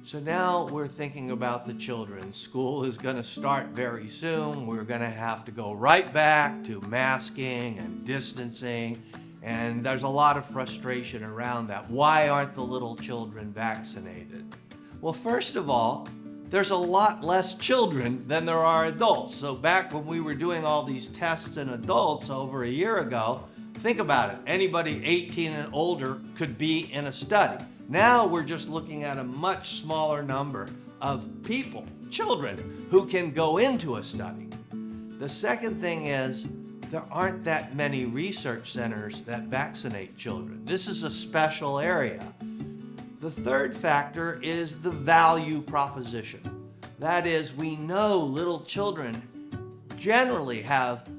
So now we're thinking about the children. School is going to start very soon. We're going to have to go right back to masking and distancing. And there's a lot of frustration around that. Why aren't the little children vaccinated? Well, first of all, there's a lot less children than there are adults. So back when we were doing all these tests in adults over a year ago, think about it. Anybody 18 and older could be in a study. Now we're just looking at a much smaller number of people, children, who can go into a study. The second thing is there aren't that many research centers that vaccinate children. This is a special area. The third factor is the value proposition. That is, we know little children generally have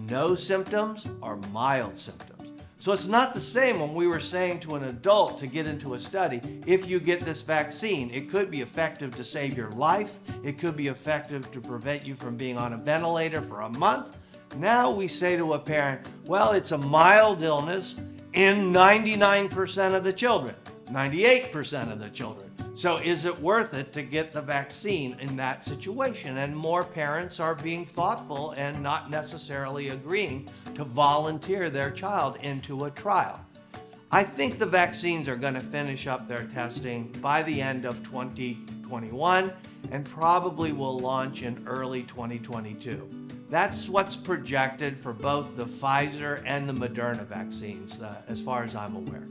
no symptoms or mild symptoms. So it's not the same when we were saying to an adult to get into a study, if you get this vaccine, it could be effective to save your life. It could be effective to prevent you from being on a ventilator for a month. Now we say to a parent, well, it's a mild illness in 99% of the children, 98% of the children. So is it worth it to get the vaccine in that situation? And more parents are being thoughtful and not necessarily agreeing to volunteer their child into a trial. I think the vaccines are going to finish up their testing by the end of 2021 and probably will launch in early 2022. That's what's projected for both the Pfizer and the Moderna vaccines, as far as I'm aware.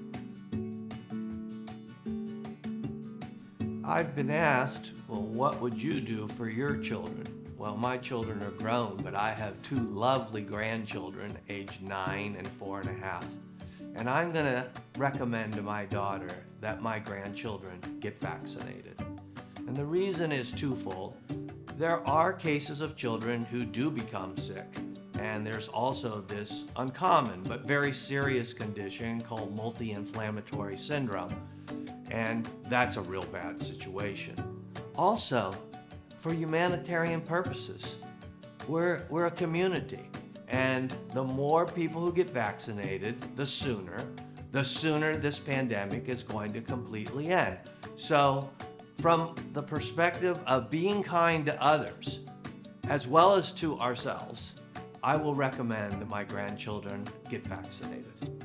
I've been asked, well, what would you do for your children? Well, my children are grown, but I have two lovely grandchildren, aged 9 and 4.5. And I'm going to recommend to my daughter that my grandchildren get vaccinated. And the reason is twofold. There are cases of children who do become sick. And there's also this uncommon but very serious condition called multi-inflammatory syndrome. And that's a real bad situation. Also, for humanitarian purposes, we're a community. And the more people who get vaccinated, the sooner this pandemic is going to completely end. So from the perspective of being kind to others, as well as to ourselves, I will recommend that my grandchildren get vaccinated.